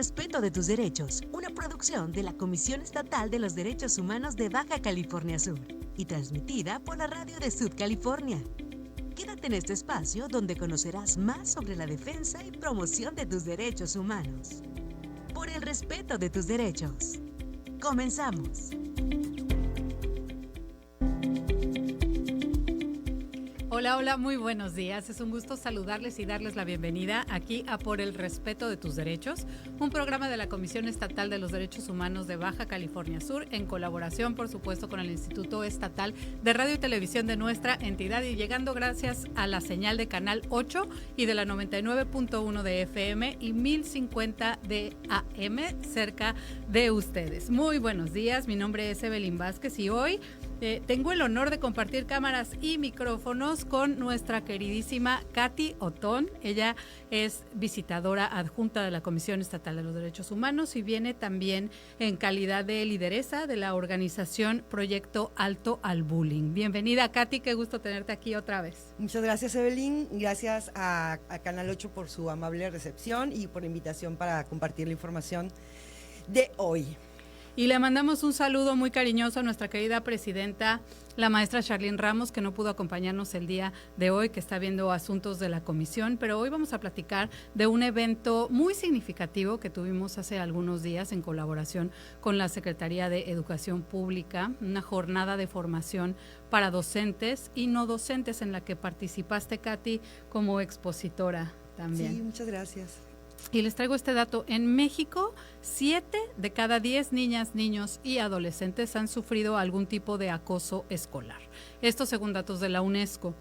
respeto de tus derechos, una producción de la Comisión Estatal de los Derechos Humanos de Baja California Sur y transmitida por la radio de Sud California. Quédate en este espacio donde conocerás más sobre la defensa y promoción de tus derechos humanos. Por el respeto de tus derechos. Comenzamos. Hola, hola, muy buenos días. Es un gusto saludarles y darles la bienvenida aquí a Por el Respeto de tus Derechos, un programa de la Comisión Estatal de los Derechos Humanos de Baja California Sur, en colaboración, por supuesto, con el Instituto Estatal de Radio y Televisión de nuestra entidad y llegando gracias a la señal de Canal 8 y de la 99.1 de FM y 1050 de AM cerca de ustedes. Muy buenos días, mi nombre es Evelyn Vázquez y hoy tengo el honor de compartir cámaras y micrófonos con nuestra queridísima Katy Otón. Ella es visitadora adjunta de la Comisión Estatal de los Derechos Humanos y viene también en calidad de lideresa de la organización Proyecto Alto al Bullying. Bienvenida, Katy, qué gusto tenerte aquí otra vez. Muchas gracias, Evelyn. Gracias a Canal 8 por su amable recepción y por la invitación para compartir la información de hoy. Y le mandamos un saludo muy cariñoso a nuestra querida presidenta, la maestra Charlene Ramos, que no pudo acompañarnos el día de hoy, que está viendo asuntos de la comisión, pero hoy vamos a platicar de un evento muy significativo que tuvimos hace algunos días en colaboración con la Secretaría de Educación Pública, una jornada de formación para docentes y no docentes en la que participaste, Katy, como expositora también. Sí, muchas gracias. Y les traigo este dato. En México, 7 de cada 10 niñas, niños y adolescentes han sufrido algún tipo de acoso escolar. Esto según datos de la UNESCO.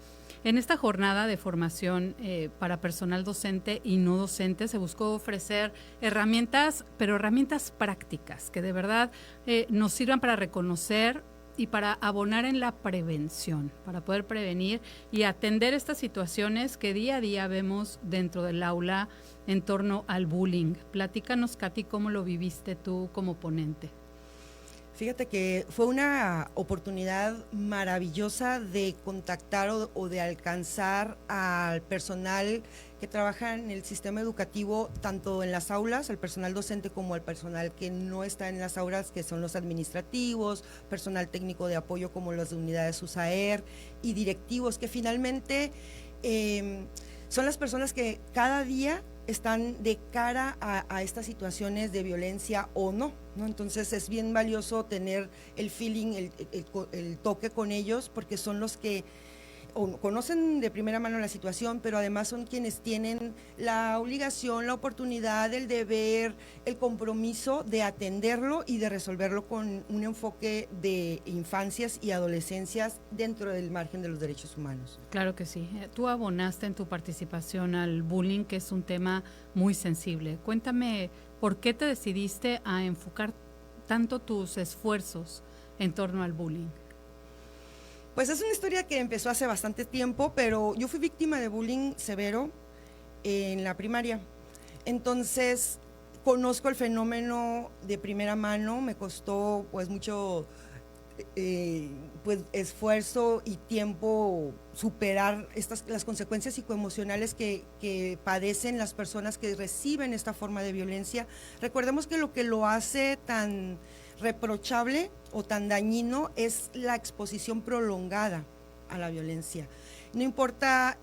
En esta jornada de formación para personal docente y no docente se buscó ofrecer herramientas, pero herramientas prácticas que de verdad nos sirvan para reconocer y para abonar en la prevención, para poder prevenir y atender estas situaciones que día a día vemos dentro del aula en torno al bullying. Platícanos, Katy, cómo lo viviste tú como ponente. Fíjate que fue una oportunidad maravillosa de contactar o de alcanzar al personal que trabaja en el sistema educativo, tanto en las aulas, al personal docente, como al personal que no está en las aulas, que son los administrativos, personal técnico de apoyo como las unidades USAER y directivos, que finalmente son las personas que cada día están de cara a estas situaciones de violencia o no, ¿no? Entonces es bien valioso tener el feeling, el toque con ellos, porque son los que conocen de primera mano la situación, pero además son quienes tienen la obligación, la oportunidad, el deber, el compromiso de atenderlo y de resolverlo con un enfoque de infancias y adolescencias dentro del margen de los derechos humanos. Claro que sí. Tú abonaste en tu participación al bullying, que es un tema muy sensible. Cuéntame, ¿por qué te decidiste a enfocar tanto tus esfuerzos en torno al bullying? Pues es una historia que empezó hace bastante tiempo, pero yo fui víctima de bullying severo en la primaria. Entonces, conozco el fenómeno de primera mano, me costó pues mucho esfuerzo y tiempo superar las consecuencias psicoemocionales que padecen las personas que reciben esta forma de violencia. Recordemos que lo hace tan reprochable o tan dañino es la exposición prolongada a la violencia. No importa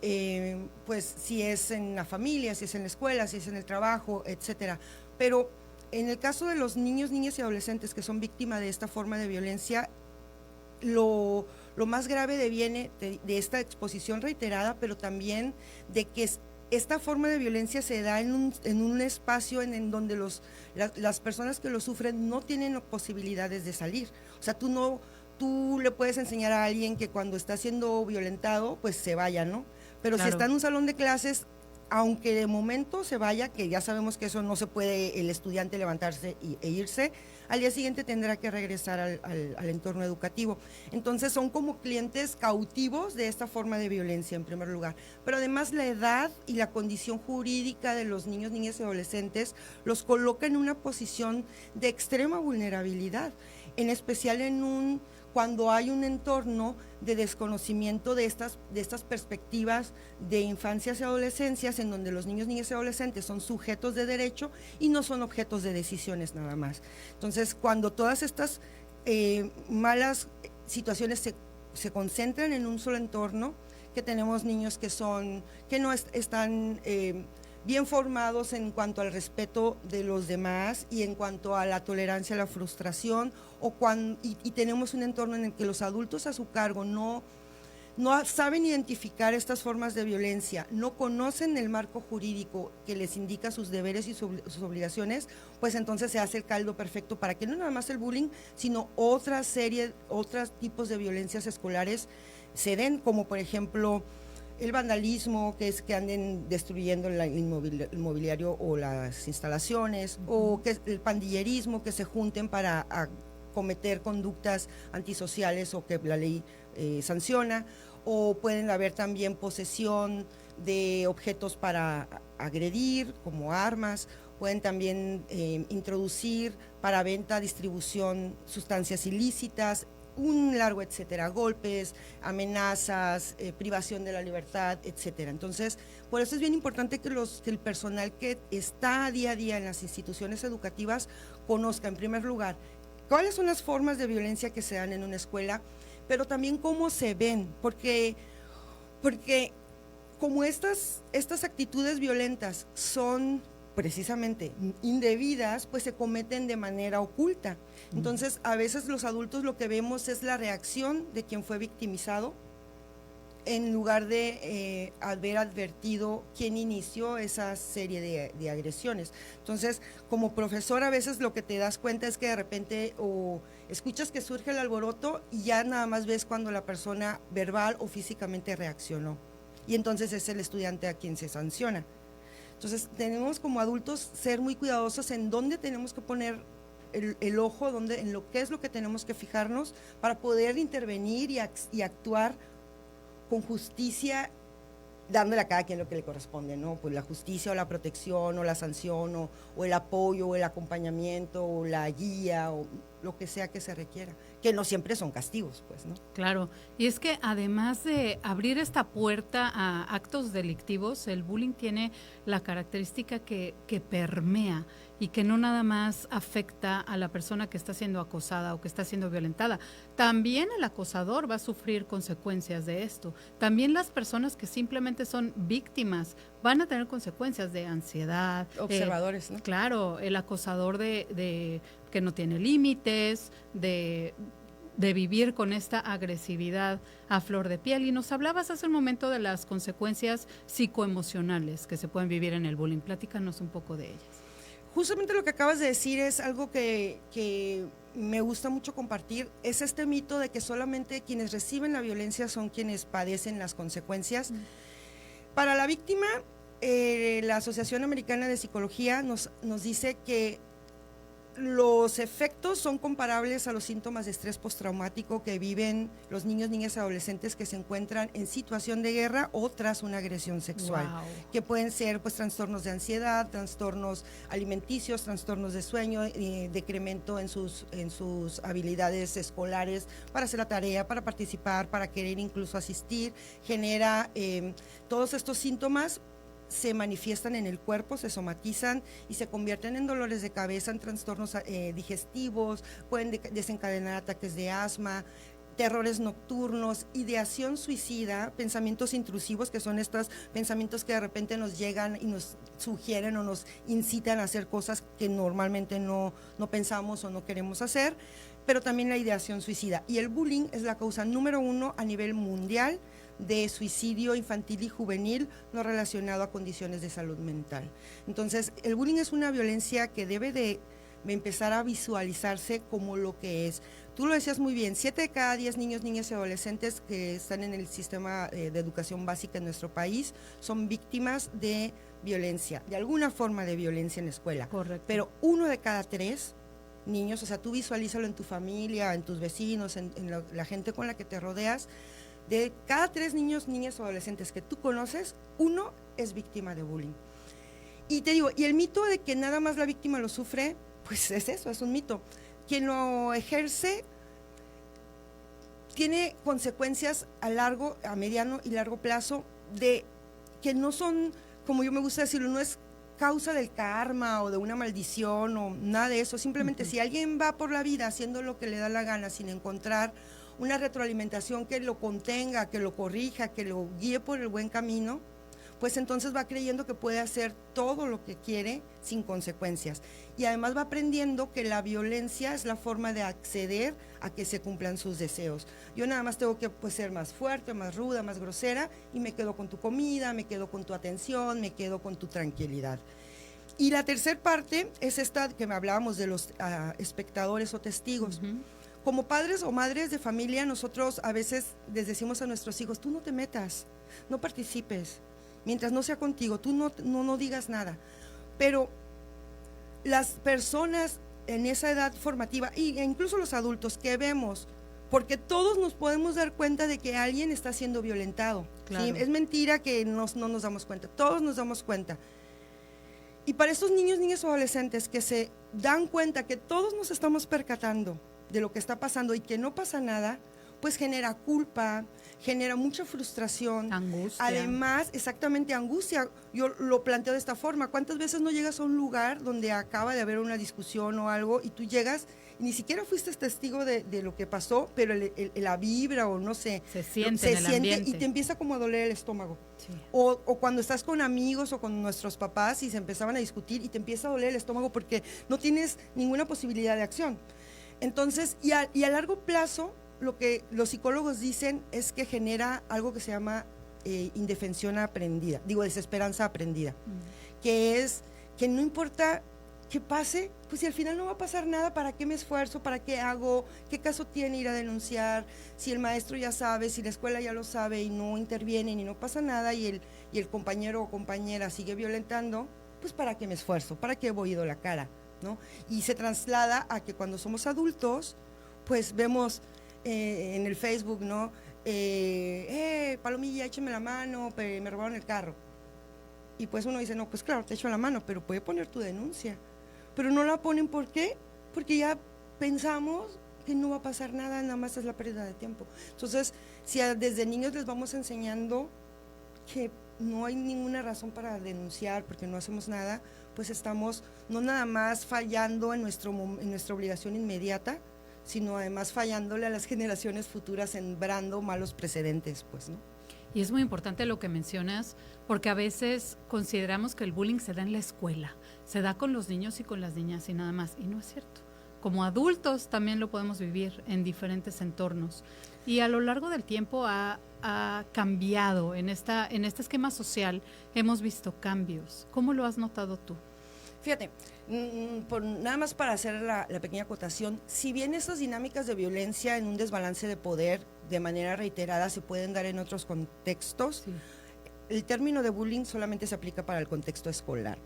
pues si es en la familia, si es en la escuela, si es en el trabajo, etcétera, pero en el caso de los niños, niñas y adolescentes que son víctimas de esta forma de violencia, lo más grave deviene de esta exposición reiterada, pero también de que esta forma de violencia se da en un espacio en donde las personas que lo sufren no tienen posibilidades de salir. O sea, tú le puedes enseñar a alguien que cuando está siendo violentado, pues se vaya, ¿no? Pero claro, si está en un salón de clases, aunque de momento se vaya, que ya sabemos que eso no se puede el estudiante levantarse e irse, al día siguiente tendrá que regresar al entorno educativo. Entonces son como clientes cautivos de esta forma de violencia en primer lugar, pero además la edad y la condición jurídica de los niños, niñas y adolescentes los coloca en una posición de extrema vulnerabilidad, en especial en un cuando hay un entorno de desconocimiento de estas perspectivas de infancias y adolescencias, en donde los niños, niñas y adolescentes son sujetos de derecho y no son objetos de decisiones nada más. Entonces, cuando todas estas malas situaciones se concentran en un solo entorno, que tenemos niños que no están bien formados en cuanto al respeto de los demás y en cuanto a la tolerancia a la frustración, y tenemos un entorno en el que los adultos a su cargo no saben identificar estas formas de violencia, no conocen el marco jurídico que les indica sus deberes y sus obligaciones, pues entonces se hace el caldo perfecto para que no nada más el bullying, sino otros tipos de violencias escolares se den, como por ejemplo el vandalismo, que es que anden destruyendo el mobiliario o las instalaciones, o que el pandillerismo, que se junten para cometer conductas antisociales o que la ley sanciona, o pueden haber también posesión de objetos para agredir, como armas, pueden también introducir para venta, distribución, sustancias ilícitas, un largo etcétera, golpes, amenazas, privación de la libertad, etcétera. Entonces, por eso es bien importante que el personal que está día a día en las instituciones educativas conozca, en primer lugar, cuáles son las formas de violencia que se dan en una escuela, pero también cómo se ven, porque como estas actitudes violentas son precisamente indebidas, pues se cometen de manera oculta. Entonces, a veces los adultos lo que vemos es la reacción de quien fue victimizado, en lugar de haber advertido quién inició esa serie de agresiones. Entonces, como profesor, a veces lo que te das cuenta es que de repente o escuchas que surge el alboroto y ya nada más ves cuando la persona verbal o físicamente reaccionó. Y entonces es el estudiante a quien se sanciona. Entonces, tenemos como adultos ser muy cuidadosos en dónde tenemos que poner el ojo, en lo que es lo que tenemos que fijarnos para poder intervenir y actuar con justicia, dándole a cada quien lo que le corresponde, ¿no? Pues la justicia o la protección o la sanción o el apoyo o el acompañamiento o la guía o lo que sea que se requiera, que no siempre son castigos, pues, ¿no? Claro, y es que además de abrir esta puerta a actos delictivos, el bullying tiene la característica que permea y que no nada más afecta a la persona que está siendo acosada o que está siendo violentada. También el acosador va a sufrir consecuencias de esto. También las personas que simplemente son víctimas van a tener consecuencias de ansiedad. Observadores, ¿no? Claro, el acosador de que no tiene límites, de vivir con esta agresividad a flor de piel. Y nos hablabas hace un momento de las consecuencias psicoemocionales que se pueden vivir en el bullying. Platícanos un poco de ellas. Justamente lo que acabas de decir es algo que me gusta mucho compartir, es este mito de que solamente quienes reciben la violencia son quienes padecen las consecuencias. Para la víctima, la Asociación Americana de Psicología nos dice que los efectos son comparables a los síntomas de estrés postraumático que viven los niños, niñas y adolescentes que se encuentran en situación de guerra o tras una agresión sexual, que pueden ser pues trastornos de ansiedad, trastornos alimenticios, trastornos de sueño, decremento en sus habilidades escolares para hacer la tarea, para participar, para querer incluso asistir, genera todos estos síntomas se manifiestan en el cuerpo, se somatizan y se convierten en dolores de cabeza, en trastornos digestivos, pueden desencadenar ataques de asma, terrores nocturnos, ideación suicida, pensamientos intrusivos, que son estos pensamientos que de repente nos llegan y nos sugieren o nos incitan a hacer cosas que normalmente no pensamos o no queremos hacer, pero también la ideación suicida. Y el bullying es la causa número 1 a nivel mundial de suicidio infantil y juvenil no relacionado a condiciones de salud mental. Entonces, el bullying es una violencia que debe de empezar a visualizarse como lo que es. Tú lo decías muy bien, 7 de cada 10 niños, niñas y adolescentes que están en el sistema de educación básica en nuestro país son víctimas de violencia, de alguna forma de violencia en la escuela. Correcto. Pero 1 de cada 3 niños, o sea, tú visualízalo en tu familia, en tus vecinos, en la gente con la que te rodeas. De cada 3 niños, niñas o adolescentes que tú conoces, 1 es víctima de bullying. Y te digo, y el mito de que nada más la víctima lo sufre, pues es eso, es un mito. Quien lo ejerce tiene consecuencias a largo, a mediano y largo plazo de que no son, como yo me gusta decirlo, no es causa del karma o de una maldición o nada de eso. Simplemente si alguien va por la vida haciendo lo que le da la gana sin encontrar una retroalimentación que lo contenga, que lo corrija, que lo guíe por el buen camino, pues entonces va creyendo que puede hacer todo lo que quiere sin consecuencias. Y además va aprendiendo que la violencia es la forma de acceder a que se cumplan sus deseos. Yo nada más tengo que pues, ser más fuerte, más ruda, más grosera, y me quedo con tu comida, me quedo con tu atención, me quedo con tu tranquilidad. Y la tercera parte es esta que me hablábamos de los espectadores o testigos. Como padres o madres de familia, nosotros a veces les decimos a nuestros hijos, tú no te metas, no participes, mientras no sea contigo, tú no digas nada. Pero las personas en esa edad formativa, e incluso los adultos que vemos, porque todos nos podemos dar cuenta de que alguien está siendo violentado. Claro. ¿Sí? Es mentira que no nos damos cuenta, todos nos damos cuenta. Y para estos niños, niñas o adolescentes que se dan cuenta que todos nos estamos percatando de lo que está pasando y que no pasa nada, pues genera culpa, genera mucha frustración. Angustia. Además, exactamente, angustia. Yo lo planteo de esta forma. ¿Cuántas veces no llegas a un lugar donde acaba de haber una discusión o algo y tú llegas y ni siquiera fuiste testigo de lo que pasó, pero la vibra o no sé. Se siente en el ambiente. Y te empieza como a doler el estómago. Sí. O cuando estás con amigos o con nuestros papás y se empezaban a discutir y te empieza a doler el estómago porque no tienes ninguna posibilidad de acción. Entonces, y a largo plazo, lo que los psicólogos dicen es que genera algo que se llama indefensión aprendida, desesperanza aprendida, que es que no importa que pase, pues si al final no va a pasar nada, ¿para qué me esfuerzo? ¿Para qué hago? ¿Qué caso tiene ir a denunciar? Si el maestro ya sabe, si la escuela ya lo sabe y no intervienen y no pasa nada y el compañero o compañera sigue violentando, pues ¿para qué me esfuerzo? ¿Para qué voy a la cara? ¿No? Y se traslada a que cuando somos adultos, pues vemos en el Facebook, ¿no? Palomilla, écheme la mano, me robaron el carro. Y pues uno dice, no, pues claro, te echo la mano, pero puede poner tu denuncia. Pero no la ponen, ¿por qué? Porque ya pensamos que no va a pasar nada, nada más es la pérdida de tiempo. Entonces, si desde niños les vamos enseñando que no hay ninguna razón para denunciar porque no hacemos nada, pues estamos no nada más fallando en nuestra obligación inmediata, sino además fallándole a las generaciones futuras, sembrando malos precedentes, pues, ¿no? Y es muy importante lo que mencionas, porque a veces consideramos que el bullying se da en la escuela, se da con los niños y con las niñas y nada más, y no es cierto. Como adultos también lo podemos vivir en diferentes entornos. Y a lo largo del tiempo ha cambiado en este esquema social, hemos visto cambios. ¿Cómo lo has notado tú? Fíjate, nada más para hacer la pequeña acotación, si bien esas dinámicas de violencia en un desbalance de poder de manera reiterada se pueden dar en otros contextos, sí. El término de bullying solamente se aplica para el contexto escolar.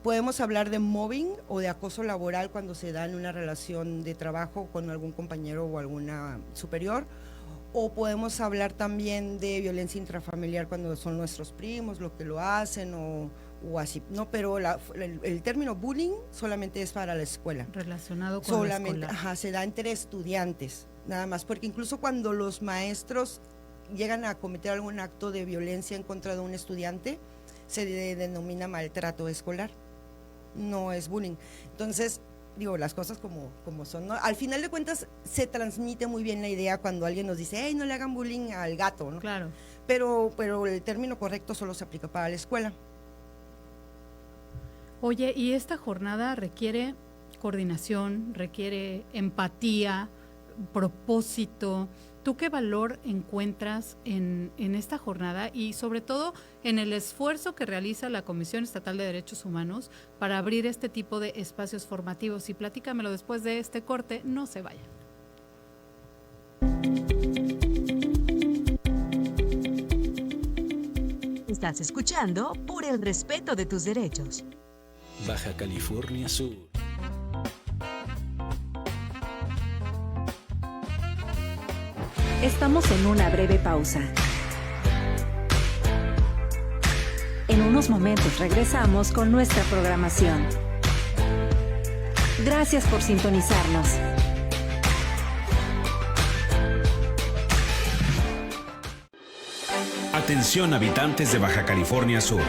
Podemos hablar de mobbing o de acoso laboral cuando se da en una relación de trabajo con algún compañero o alguna superior, o podemos hablar también de violencia intrafamiliar cuando son nuestros primos los que lo hacen o así, ¿no? Pero el término bullying solamente es para la escuela. Relacionado con solamente, la escuela. Ajá, se da entre estudiantes, nada más, porque incluso cuando los maestros llegan a cometer algún acto de violencia en contra de un estudiante, se denomina maltrato escolar, no es bullying. Entonces, las cosas como son, ¿no? Al final de cuentas, se transmite muy bien la idea cuando alguien nos dice, hey, no le hagan bullying al gato, ¿no? Claro. Pero el término correcto solo se aplica para la escuela. Oye, y esta jornada requiere coordinación, requiere empatía, propósito. ¿Tú qué valor encuentras en esta jornada y sobre todo en el esfuerzo que realiza la Comisión Estatal de Derechos Humanos para abrir este tipo de espacios formativos? Y platícamelo después de este corte, no se vayan. Estás escuchando Por el Respeto de Tus Derechos. Baja California Sur. Estamos en una breve pausa. En unos momentos regresamos con nuestra programación. Gracias por sintonizarnos. Atención habitantes de Baja California Sur.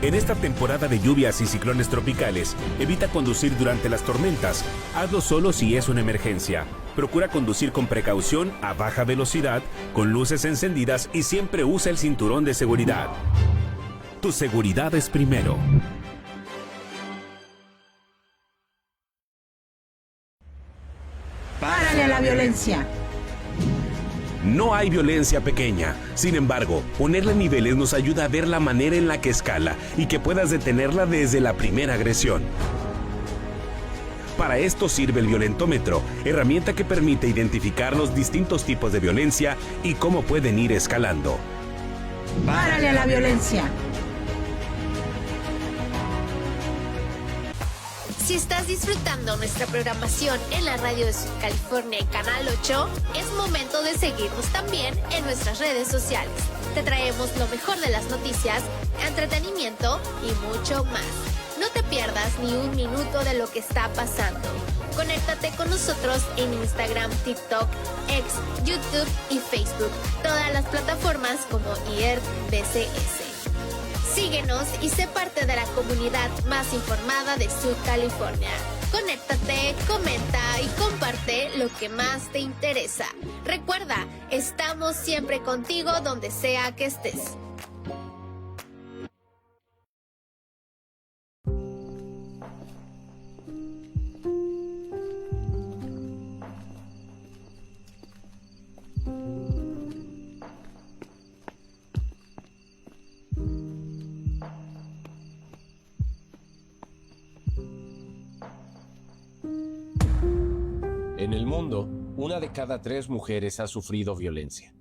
En esta temporada de lluvias y ciclones tropicales, evita conducir durante las tormentas. Hazlo solo si es una emergencia. Procura conducir con precaución a baja velocidad, con luces encendidas y siempre usa el cinturón de seguridad. Tu seguridad es primero. ¡Párale a la violencia! No hay violencia pequeña. Sin embargo, ponerle niveles nos ayuda a ver la manera en la que escala y que puedas detenerla desde la primera agresión. Para esto sirve el violentómetro, herramienta que permite identificar los distintos tipos de violencia y cómo pueden ir escalando. ¡Párale a la violencia! Si estás disfrutando nuestra programación en la radio de Sud California y Canal 8, es momento de seguirnos también en nuestras redes sociales. Te traemos lo mejor de las noticias, entretenimiento y mucho más. No te pierdas ni un minuto de lo que está pasando. Conéctate con nosotros en Instagram, TikTok, X, YouTube y Facebook. Todas las plataformas como IERT-BCS. Síguenos y sé parte de la comunidad más informada de Sud California. Conéctate, comenta y comparte lo que más te interesa. Recuerda, estamos siempre contigo donde sea que estés. En el mundo, 1 de cada 3 mujeres ha sufrido violencia.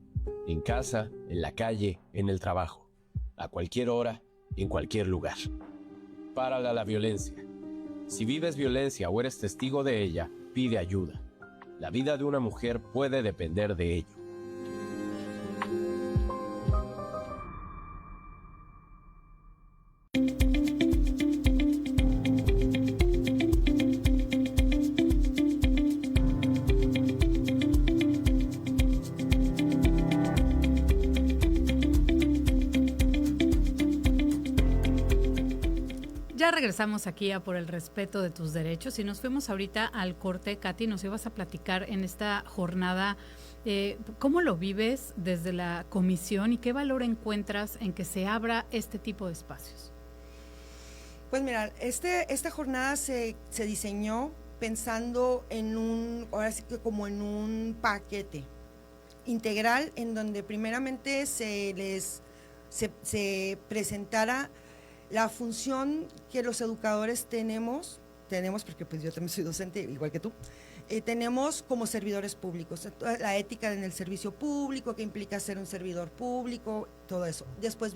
En casa, en la calle, en el trabajo. A cualquier hora, en cualquier lugar. Párale a la violencia. Si vives violencia o eres testigo de ella, pide ayuda. La vida de una mujer puede depender de ello. Ya regresamos aquí a Por el Respeto de Tus Derechos y nos fuimos ahorita al corte. Katy, nos ibas a platicar en esta jornada cómo lo vives desde la comisión y qué valor encuentras en que se abra este tipo de espacios. Pues mira, esta jornada se diseñó pensando ahora sí que como en un paquete integral en donde primeramente se presentara la función que los educadores tenemos porque pues yo también soy docente igual que tú, tenemos como servidores públicos, la ética en el servicio público, que implica ser un servidor público, todo eso. Después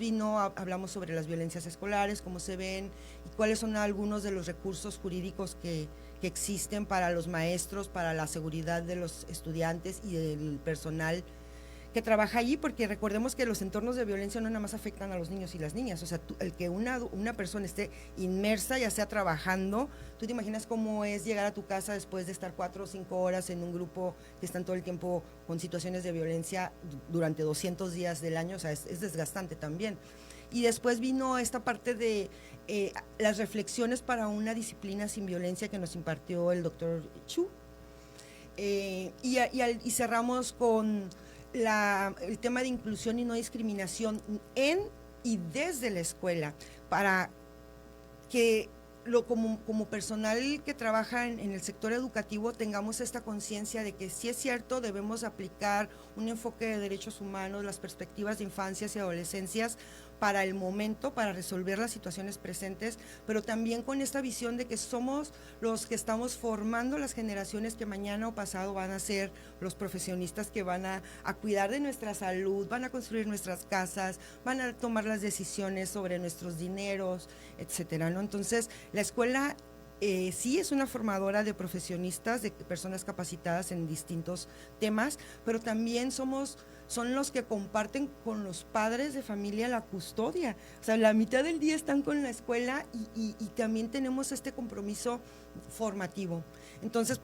hablamos sobre las violencias escolares, cómo se ven y cuáles son algunos de los recursos jurídicos que existen para los maestros, para la seguridad de los estudiantes y del personal que trabaja allí, porque recordemos que los entornos de violencia no nada más afectan a los niños y las niñas, o sea, el que una persona esté inmersa, ya sea trabajando, tú te imaginas cómo es llegar a tu casa después de estar 4 o 5 horas en un grupo que están todo el tiempo con situaciones de violencia durante 200 días del año, o sea, es desgastante también. Y después vino esta parte de las reflexiones para una disciplina sin violencia que nos impartió el doctor Chu, y cerramos con el tema de inclusión y no discriminación en y desde la escuela, para que como personal que trabaja en el sector educativo tengamos esta conciencia de que sí es cierto, debemos aplicar un enfoque de derechos humanos, las perspectivas de infancias y adolescencias para el momento, para resolver las situaciones presentes, pero también con esta visión de que somos los que estamos formando las generaciones que mañana o pasado van a ser los profesionistas que van a cuidar de nuestra salud, van a construir nuestras casas, van a tomar las decisiones sobre nuestros dineros, etcétera, ¿no? Entonces, la escuela sí es una formadora de profesionistas, de personas capacitadas en distintos temas, pero también somos son los que comparten con los padres de familia la custodia. O sea, la mitad del día están con la escuela y también tenemos este compromiso formativo. Entonces,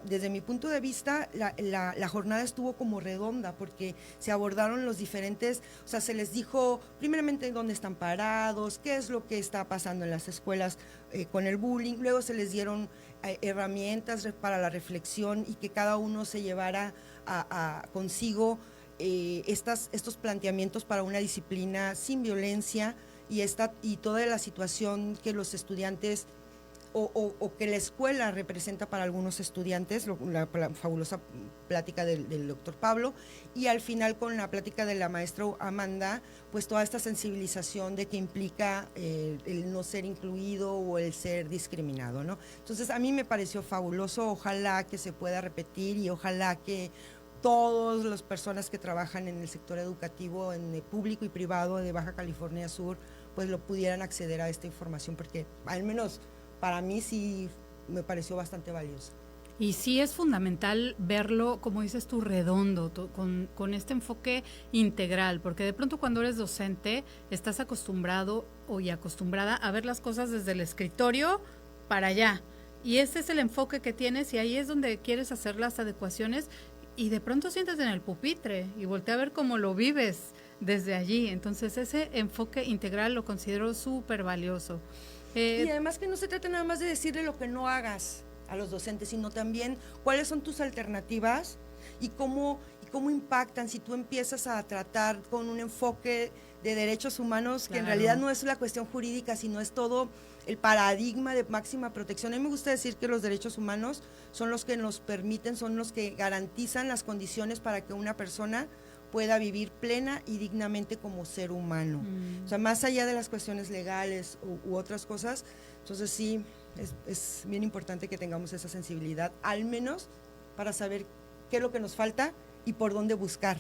desde mi punto de vista, la jornada estuvo como redonda porque se abordaron los diferentes, o sea, se les dijo primeramente dónde están parados, qué es lo que está pasando en las escuelas con el bullying, luego se les dieron herramientas para la reflexión y que cada uno se llevara consigo estos planteamientos para una disciplina sin violencia y toda la situación que los estudiantes o que la escuela representa para algunos estudiantes, la fabulosa plática del doctor Pablo, y al final con la plática de la maestra Amanda, pues toda esta sensibilización de que implica el no ser incluido o el ser discriminado, ¿no? Entonces a mí me pareció fabuloso, ojalá que se pueda repetir y ojalá que todas las personas que trabajan en el sector educativo, en el público y privado de Baja California Sur, pues lo pudieran acceder a esta información, porque al menos para mí sí me pareció bastante valioso. Y sí es fundamental verlo, como dices tú, redondo, con este enfoque integral, porque de pronto cuando eres docente estás acostumbrado y acostumbrada a ver las cosas desde el escritorio para allá. Y ese es el enfoque que tienes y ahí es donde quieres hacer las adecuaciones y de pronto sientas en el pupitre y voltea a ver cómo lo vives desde allí. Entonces ese enfoque integral lo considero súper valioso. Y además que no se trata nada más de decirle lo que no hagas a los docentes, sino también cuáles son tus alternativas y cómo impactan si tú empiezas a tratar con un enfoque de derechos humanos, que en realidad no es la cuestión jurídica, sino es todo el paradigma de máxima protección. A mí me gusta decir que los derechos humanos son los que nos permiten, son los que garantizan las condiciones para que una persona pueda vivir plena y dignamente como ser humano. O sea, más allá de las cuestiones legales u otras cosas, entonces sí, es bien importante que tengamos esa sensibilidad, al menos para saber qué es lo que nos falta y por dónde buscar.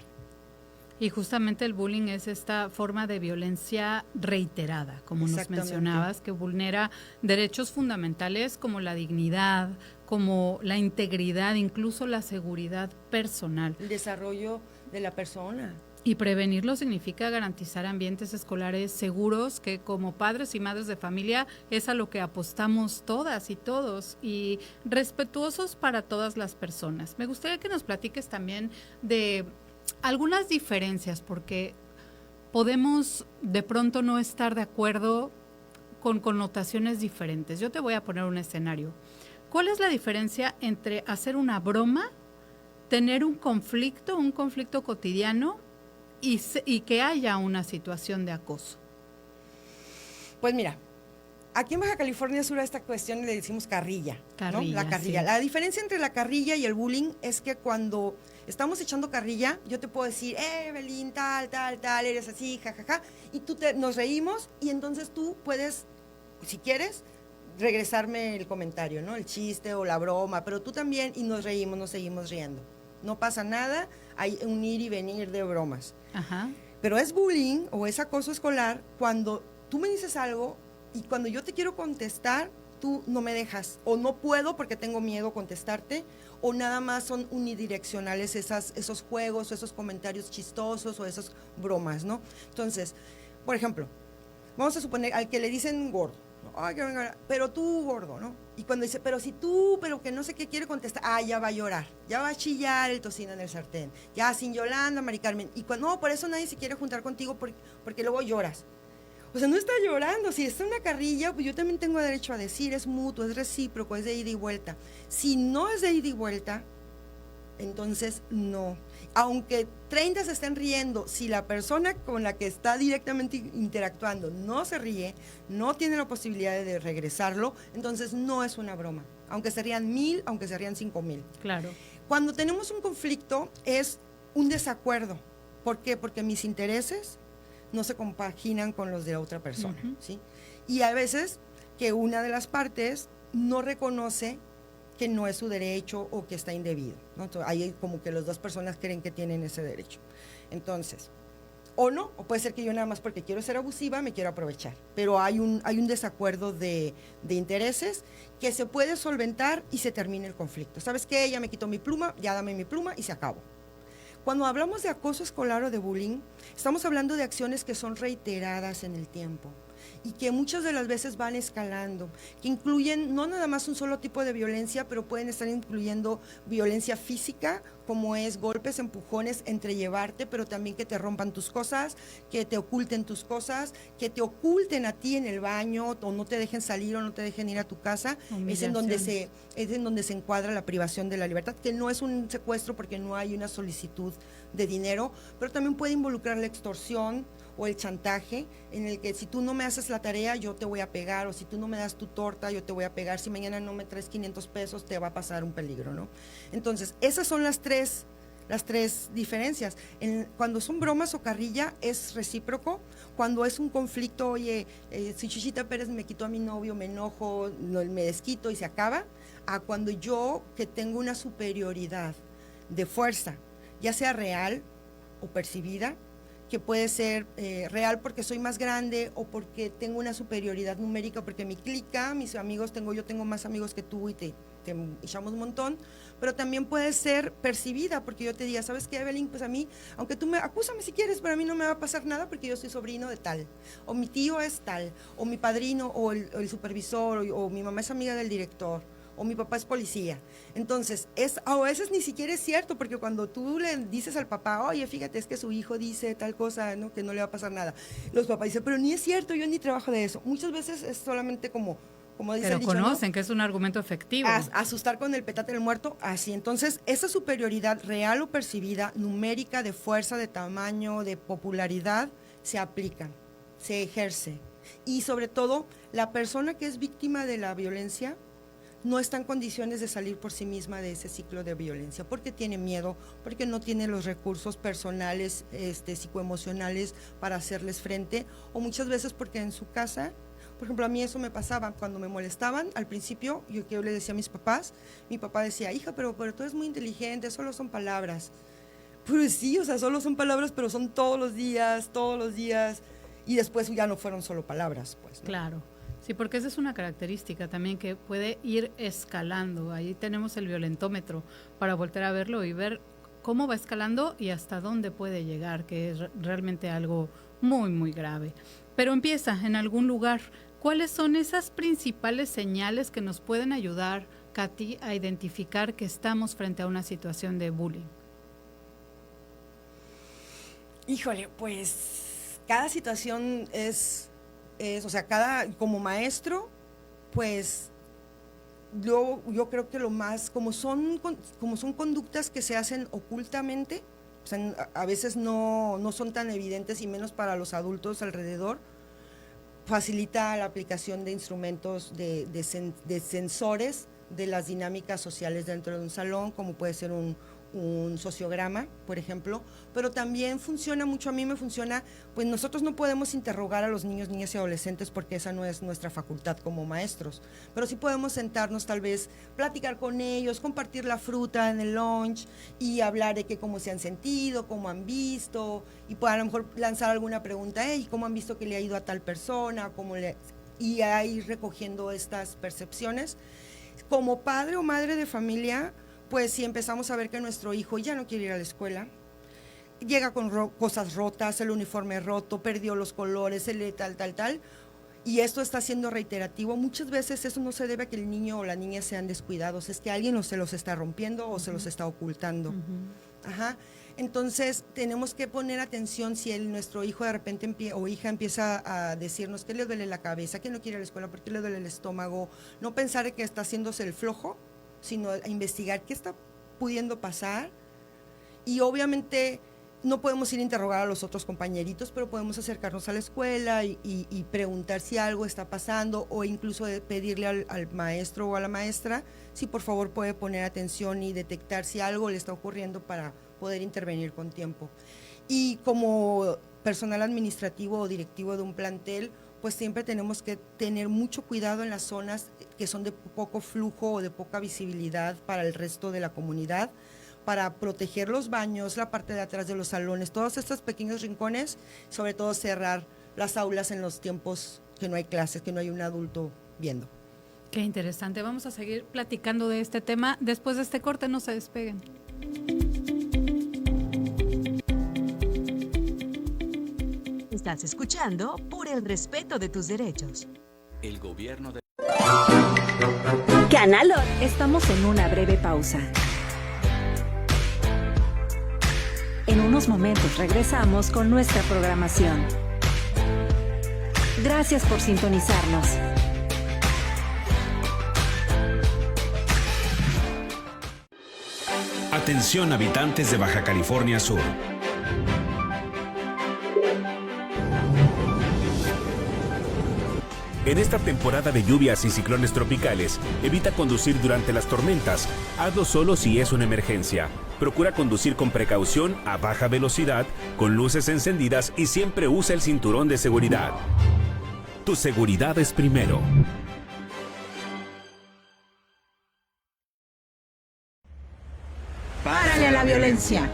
Y justamente el bullying es esta forma de violencia reiterada, como nos mencionabas, que vulnera derechos fundamentales como la dignidad, como la integridad, incluso la seguridad personal. El desarrollo de la persona. Y prevenirlo significa garantizar ambientes escolares seguros, que como padres y madres de familia es a lo que apostamos todas y todos, y respetuosos para todas las personas. Me gustaría que nos platiques también de algunas diferencias, porque podemos de pronto no estar de acuerdo con connotaciones diferentes. Yo te voy a poner un escenario. ¿Cuál es la diferencia entre hacer una broma, tener un conflicto cotidiano y que haya una situación de acoso? Pues mira, aquí en Baja California Sur a esta cuestión le decimos carrilla, ¿no? La carrilla. Sí. La diferencia entre la carrilla y el bullying es que cuando estamos echando carrilla, yo te puedo decir, Belín, tal, eres así, jajaja, y nos reímos y entonces tú puedes, si quieres, regresarme el comentario, ¿no? El chiste o la broma, pero tú también, y nos reímos, nos seguimos riendo. No pasa nada, hay un ir y venir de bromas. Ajá. Pero es bullying o es acoso escolar cuando tú me dices algo y cuando yo te quiero contestar, tú no me dejas, o no puedo porque tengo miedo a contestarte, o nada más son unidireccionales esos juegos, o esos comentarios chistosos, o esas bromas, ¿no? Entonces, por ejemplo, vamos a suponer al que le dicen gordo, ¿no? Ay, pero tú gordo, ¿no? Y cuando dice, pero si tú, pero que no sé qué quiere contestar, ya va a llorar, ya va a chillar el tocino en el sartén, ya sin Yolanda, Mari Carmen, y cuando, no, por eso nadie se quiere juntar contigo porque luego lloras. O sea, no está llorando, si está una carrilla, pues yo también tengo derecho a decir, es mutuo, es recíproco, es de ida y vuelta. Si no es de ida y vuelta, entonces no. Aunque 30 se estén riendo, si la persona con la que está directamente interactuando no se ríe, no tiene la posibilidad de regresarlo, entonces no es una broma. Aunque se rían 1000, aunque se rían 5000. Claro. Cuando tenemos un conflicto es un desacuerdo. ¿Por qué? Porque mis intereses no se compaginan con los de la otra persona, ¿sí? Y a veces que una de las partes no reconoce que no es su derecho o que está indebido, ¿no? Entonces, ahí como que las dos personas creen que tienen ese derecho. Entonces, o no, o puede ser que yo nada más porque quiero ser abusiva me quiero aprovechar, pero hay un desacuerdo de intereses que se puede solventar y se termina el conflicto. ¿Sabes qué? Ella me quitó mi pluma, ya dame mi pluma y se acabó. Cuando hablamos de acoso escolar o de bullying, estamos hablando de acciones que son reiteradas en el tiempo y que muchas de las veces van escalando, que incluyen no nada más un solo tipo de violencia, pero pueden estar incluyendo violencia física, como es golpes, empujones, entrellevarte, pero también que te rompan tus cosas, que te oculten tus cosas, que te oculten a ti en el baño, o no te dejen salir o no te dejen ir a tu casa. Es en donde se encuadra la privación de la libertad, que no es un secuestro porque no hay una solicitud de dinero, pero también puede involucrar la extorsión o el chantaje, en el que si tú no me haces la tarea, yo te voy a pegar, o si tú no me das tu torta, yo te voy a pegar, si mañana no me traes 500 pesos, te va a pasar un peligro, ¿no? Entonces, esas son las tres diferencias. Cuando son bromas o carrilla, es recíproco. Cuando es un conflicto, oye, si Chichita Pérez me quitó a mi novio, me enojo, me desquito y se acaba, a cuando yo, que tengo una superioridad de fuerza, ya sea real o percibida, que puede ser real porque soy más grande o porque tengo una superioridad numérica, porque mi clica, mis amigos, yo tengo más amigos que tú y te echamos un montón, pero también puede ser percibida porque yo te diga, ¿sabes qué, Evelyn? Pues a mí, aunque tú acúsame si quieres, pero a mí no me va a pasar nada porque yo soy sobrino de tal, o mi tío es tal, o mi padrino, o el supervisor, o mi mamá es amiga del director, o mi papá es policía. Entonces, a veces ni siquiera es cierto, porque cuando tú le dices al papá, oye, fíjate, es que su hijo dice tal cosa, ¿no? Que no le va a pasar nada. Los papás dicen, pero ni es cierto, yo ni trabajo de eso. Muchas veces es solamente como dice pero el dicho, conocen, ¿no? que es un argumento efectivo. Asustar con el petate del muerto, así. Entonces, esa superioridad real o percibida, numérica, de fuerza, de tamaño, de popularidad, se aplica, se ejerce. Y sobre todo, la persona que es víctima de la violencia no está en condiciones de salir por sí misma de ese ciclo de violencia, porque tiene miedo, porque no tiene los recursos personales, psicoemocionales para hacerles frente, o muchas veces porque en su casa, por ejemplo, a mí eso me pasaba, cuando me molestaban, al principio, yo le decía a mis papás, mi papá decía, hija, pero tú eres muy inteligente, solo son palabras. Pues sí, o sea, solo son palabras, pero son todos los días, y después ya no fueron solo palabras, pues, ¿no? Claro. Sí, porque esa es una característica también que puede ir escalando. Ahí tenemos el violentómetro para volver a verlo y ver cómo va escalando y hasta dónde puede llegar, que es realmente algo muy, muy grave. Pero empieza en algún lugar. ¿Cuáles son esas principales señales que nos pueden ayudar, Katy, a identificar que estamos frente a una situación de bullying? Híjole, pues cada situación o sea, como maestro, pues yo creo que lo más, como son conductas que se hacen ocultamente, o sea, a veces no son tan evidentes y menos para los adultos alrededor, facilita la aplicación de instrumentos de sensores de las dinámicas sociales dentro de un salón, como puede ser un sociograma, por ejemplo, pero también funciona mucho, a mí me funciona, pues nosotros no podemos interrogar a los niños, niñas y adolescentes porque esa no es nuestra facultad como maestros, pero sí podemos sentarnos tal vez, platicar con ellos, compartir la fruta en el lunch y hablar de cómo se han sentido, cómo han visto, y a lo mejor lanzar alguna pregunta, ¿cómo han visto que le ha ido a tal persona? Y ir recogiendo estas percepciones. Como padre o madre de familia, pues si empezamos a ver que nuestro hijo ya no quiere ir a la escuela, llega con cosas rotas, el uniforme roto, perdió los colores, tal, y esto está siendo reiterativo, muchas veces eso no se debe a que el niño o la niña sean descuidados, es que alguien se los está rompiendo o se los está ocultando. Entonces tenemos que poner atención si nuestro hijo de repente o hija empieza a decirnos que le duele la cabeza, que no quiere ir a la escuela, porque le duele el estómago, no pensar que está haciéndose el flojo, sino a investigar qué está pudiendo pasar. Y obviamente no podemos ir a interrogar a los otros compañeritos, pero podemos acercarnos a la escuela y preguntar si algo está pasando, o incluso pedirle al maestro o a la maestra si por favor puede poner atención y detectar si algo le está ocurriendo para poder intervenir con tiempo. Y como personal administrativo o directivo de un plantel, pues siempre tenemos que tener mucho cuidado en las zonas que son de poco flujo o de poca visibilidad para el resto de la comunidad, para proteger los baños, la parte de atrás de los salones, todos estos pequeños rincones, sobre todo cerrar las aulas en los tiempos que no hay clases, que no hay un adulto viendo. Qué interesante. Vamos a seguir platicando de este tema. Después de este corte, no se despeguen. Estás escuchando Por el respeto de tus derechos. El gobierno de... Canal 8. Estamos en una breve pausa. En unos momentos regresamos con nuestra programación. Gracias por sintonizarnos. Atención, habitantes de Baja California Sur. En esta temporada de lluvias y ciclones tropicales, evita conducir durante las tormentas. Hazlo solo si es una emergencia. Procura conducir con precaución, a baja velocidad, con luces encendidas y siempre usa el cinturón de seguridad. Tu seguridad es primero. Párale a la violencia.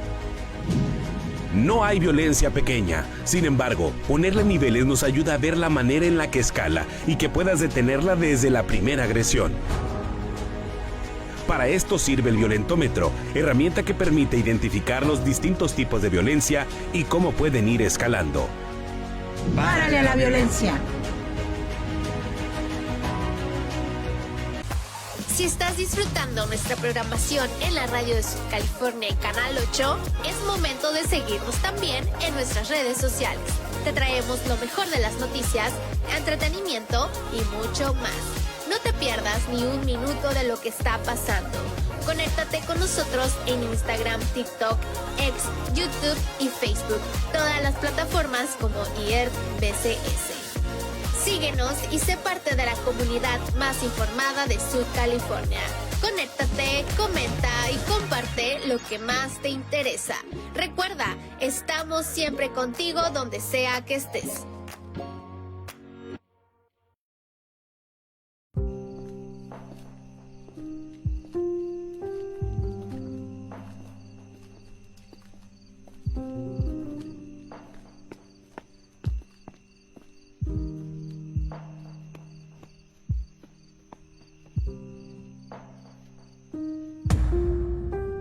No hay violencia pequeña. Sin embargo, ponerle niveles nos ayuda a ver la manera en la que escala y que puedas detenerla desde la primera agresión. Para esto sirve el violentómetro, herramienta que permite identificar los distintos tipos de violencia y cómo pueden ir escalando. Párale a la violencia. Si estás disfrutando nuestra programación en la radio de Subcalifornia y Canal 8, es momento de seguirnos también en nuestras redes sociales. Te traemos lo mejor de las noticias, entretenimiento y mucho más. No te pierdas ni un minuto de lo que está pasando. Conéctate con nosotros en Instagram, TikTok, X, YouTube y Facebook. Todas las plataformas como IERBCS. Síguenos y sé parte de la comunidad más informada de Subcalifornia. Conéctate, comenta y comparte lo que más te interesa. Recuerda, estamos siempre contigo donde sea que estés.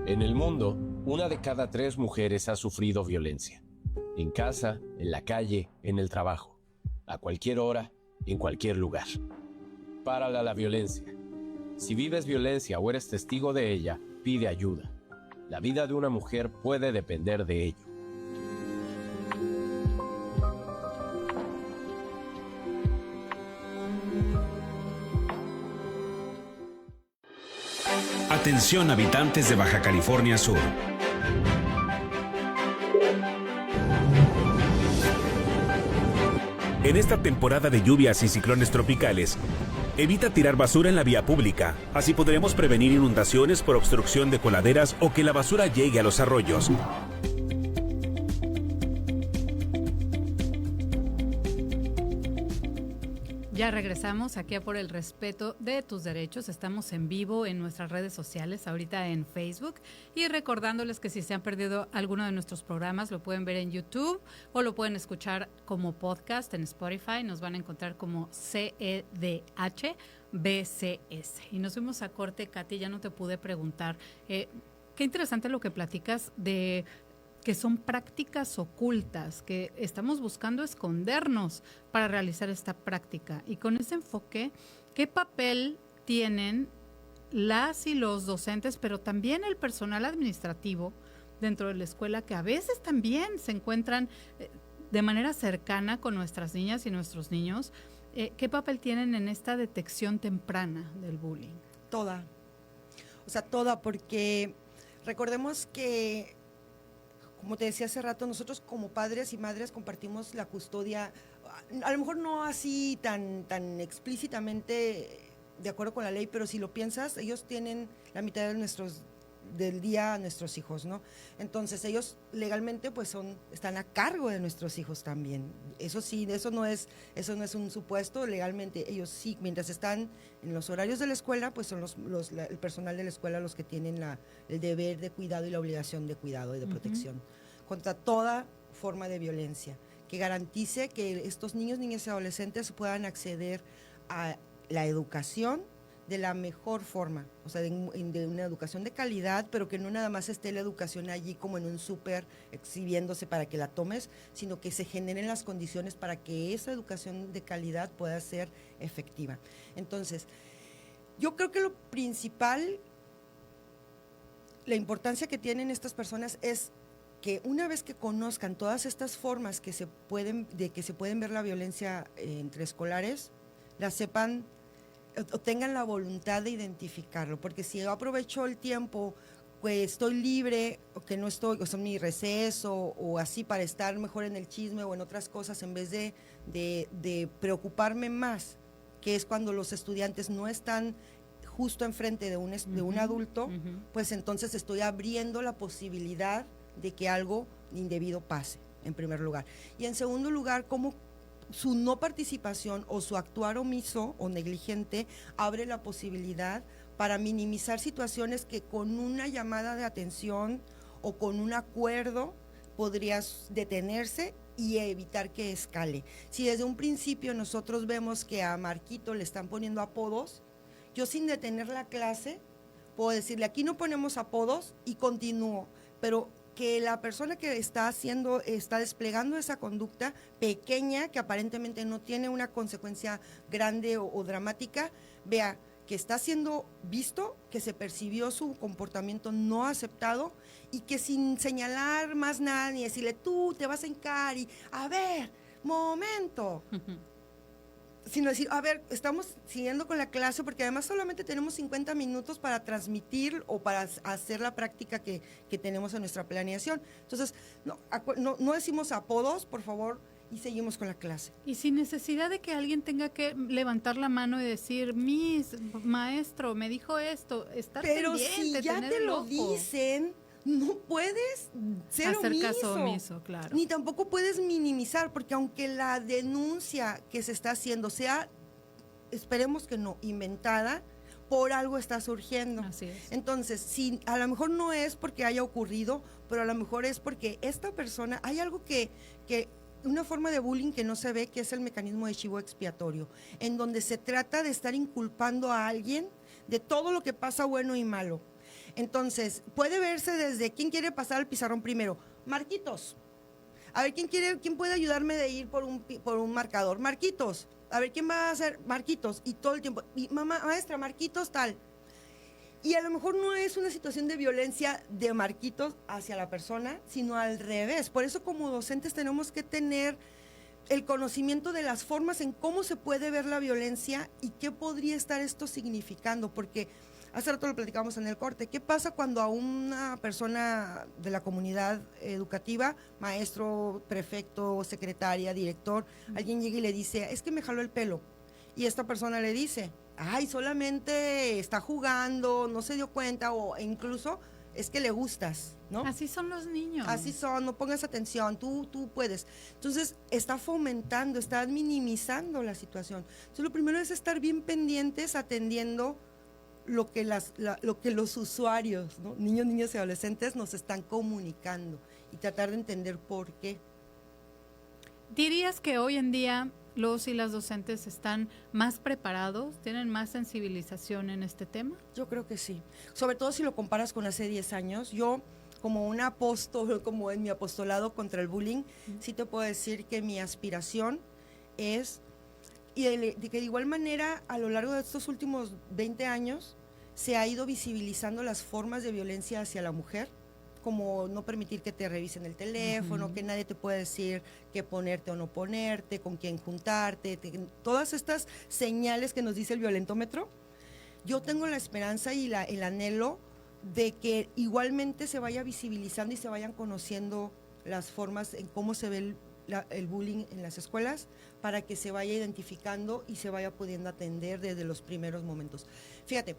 En el mundo, 1 de cada 3 mujeres ha sufrido violencia. En casa, en la calle, en el trabajo. A cualquier hora, en cualquier lugar. Párale a la violencia. Si vives violencia o eres testigo de ella, pide ayuda. La vida de una mujer puede depender de ello. Atención, habitantes de Baja California Sur. En esta temporada de lluvias y ciclones tropicales, evita tirar basura en la vía pública. Así podremos prevenir inundaciones por obstrucción de coladeras o que la basura llegue a los arroyos. Ya regresamos aquí a Por el respeto de tus derechos. Estamos en vivo en nuestras redes sociales, ahorita en Facebook. Y recordándoles que si se han perdido alguno de nuestros programas, lo pueden ver en YouTube o lo pueden escuchar como podcast en Spotify. Nos van a encontrar como CEDH BCS. Y nos fuimos a corte, Katy, ya no te pude preguntar. Qué interesante lo que platicas de que son prácticas ocultas, que estamos buscando escondernos para realizar esta práctica. Y con ese enfoque, ¿qué papel tienen las y los docentes, pero también el personal administrativo dentro de la escuela, que a veces también se encuentran de manera cercana con nuestras niñas y nuestros niños? ¿Qué papel tienen en esta detección temprana del bullying? Toda, porque recordemos que, como te decía hace rato, nosotros como padres y madres compartimos la custodia, a lo mejor no así tan explícitamente de acuerdo con la ley, pero si lo piensas, ellos tienen la mitad del día a nuestros hijos, ¿no? Entonces ellos legalmente pues están a cargo de nuestros hijos también. Eso sí, eso no es un supuesto, legalmente ellos sí, mientras están en los horarios de la escuela, pues son el personal de la escuela los que tienen el deber de cuidado y la obligación de cuidado y de protección contra toda forma de violencia, que garantice que estos niños, niñas y adolescentes puedan acceder a la educación de la mejor forma, o sea, de una educación de calidad, pero que no nada más esté la educación allí como en un súper exhibiéndose para que la tomes, sino que se generen las condiciones para que esa educación de calidad pueda ser efectiva. Entonces, yo creo que lo principal, la importancia que tienen estas personas es que una vez que conozcan todas estas formas que se pueden ver la violencia entre escolares, la sepan o tengan la voluntad de identificarlo, porque si yo aprovecho el tiempo, pues estoy libre, o que no estoy, o sea, mi receso, o así para estar mejor en el chisme o en otras cosas, en vez de preocuparme más, que es cuando los estudiantes no están justo enfrente de un adulto, pues entonces estoy abriendo la posibilidad de que algo indebido pase, en primer lugar. Y en segundo lugar, cómo su no participación o su actuar omiso o negligente abre la posibilidad para minimizar situaciones que con una llamada de atención o con un acuerdo podría detenerse y evitar que escale. Si desde un principio nosotros vemos que a Marquito le están poniendo apodos, yo sin detener la clase puedo decirle, aquí no ponemos apodos, y continúo, pero que la persona que está desplegando esa conducta pequeña, que aparentemente no tiene una consecuencia grande o dramática, vea que está siendo visto, que se percibió su comportamiento no aceptado, y que sin señalar más nada, ni decirle, tú te vas a hincar, y a ver, momento, sino decir, a ver, estamos siguiendo con la clase, porque además solamente tenemos 50 minutos para transmitir o para hacer la práctica que tenemos en nuestra planeación. Entonces, no decimos apodos, por favor, y seguimos con la clase. Y sin necesidad de que alguien tenga que levantar la mano y decir, maestro, me dijo esto, estar pendiente, pero si ya te lo dicen, no puedes hacer caso omiso, claro. Ni tampoco puedes minimizar, porque aunque la denuncia que se está haciendo sea, esperemos que no, inventada, por algo está surgiendo. Así es. Entonces, si a lo mejor no es porque haya ocurrido, pero a lo mejor es porque esta persona, hay algo que una forma de bullying que no se ve, que es el mecanismo de chivo expiatorio, en donde se trata de estar inculpando a alguien de todo lo que pasa bueno y malo. Entonces, puede verse desde quién quiere pasar al pizarrón primero. Marquitos, a ver, quién puede ayudarme de ir por un marcador. Marquitos, a ver, ¿quién va a hacer? Marquitos, y todo el tiempo. Y maestra, Marquitos, tal. Y a lo mejor no es una situación de violencia de Marquitos hacia la persona, sino al revés. Por eso, como docentes, tenemos que tener el conocimiento de las formas en cómo se puede ver la violencia y qué podría estar esto significando, porque hace rato lo platicamos en el corte. ¿Qué pasa cuando a una persona de la comunidad educativa, maestro, prefecto, secretaria, director, alguien llega y le dice, es que me jaló el pelo? Y esta persona le dice, ay, solamente está jugando, no se dio cuenta, o incluso es que le gustas, ¿no? Así son los niños. Así son, no pongas atención, tú puedes. Entonces, está fomentando, está minimizando la situación. Entonces, lo primero es estar bien pendientes, atendiendo lo que los usuarios, ¿no? Niños y adolescentes nos están comunicando, y tratar de entender por qué. ¿Dirías que hoy en día los y las docentes están más preparados, tienen más sensibilización en este tema? Yo creo que sí, sobre todo si lo comparas con hace 10 años. Yo, como un apóstol, como en mi apostolado contra el bullying, sí te puedo decir que mi aspiración es, y de que de igual manera a lo largo de estos últimos 20 años se ha ido visibilizando las formas de violencia hacia la mujer, como no permitir que te revisen el teléfono, que nadie te pueda decir qué ponerte o no ponerte, con quién juntarte, todas estas señales que nos dice el violentómetro. Yo tengo la esperanza y el anhelo de que igualmente se vaya visibilizando y se vayan conociendo las formas en cómo se ve el bullying en las escuelas, para que se vaya identificando y se vaya pudiendo atender desde los primeros momentos. Fíjate,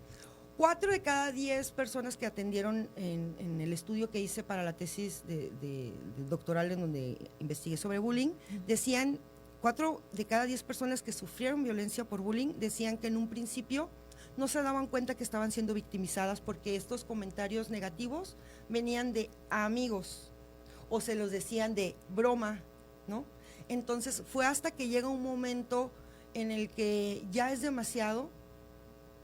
4 de cada 10 personas que atendieron en el estudio que hice para la tesis de doctoral, en donde investigué sobre bullying, decían, 4 de cada 10 personas que sufrieron violencia por bullying decían que en un principio no se daban cuenta que estaban siendo victimizadas, porque estos comentarios negativos venían de amigos o se los decían de broma, ¿no? Entonces fue hasta que llega un momento en el que ya es demasiado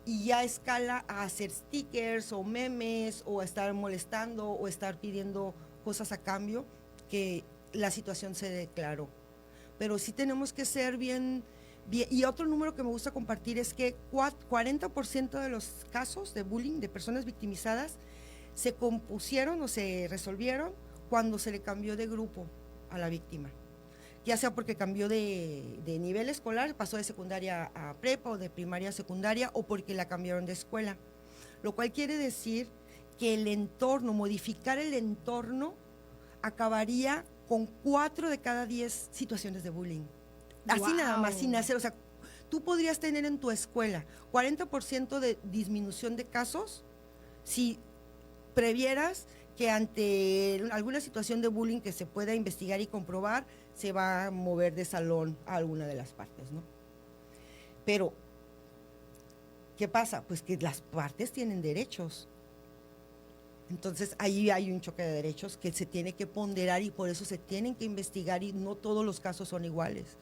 y ya escala a hacer stickers o memes o a estar molestando o estar pidiendo cosas a cambio, que la situación se declaró. Pero sí tenemos que ser bien. Y otro número que me gusta compartir es que 40% de los casos de bullying de personas victimizadas se compusieron o se resolvieron cuando se le cambió de grupo a la víctima, ya sea porque cambió de nivel escolar, pasó de secundaria a prepa o de primaria a secundaria, o porque la cambiaron de escuela, lo cual quiere decir que el entorno, modificar el entorno, acabaría con 4 de cada 10 situaciones de bullying. Así Wow. nada más, sin hacer, o sea, tú podrías tener en tu escuela 40% de disminución de casos si previeras que ante alguna situación de bullying que se pueda investigar y comprobar, se va a mover de salón a alguna de las partes, ¿no? Pero, ¿qué pasa? Pues que las partes tienen derechos. Entonces, ahí hay un choque de derechos que se tiene que ponderar y por eso se tienen que investigar y no todos los casos son iguales.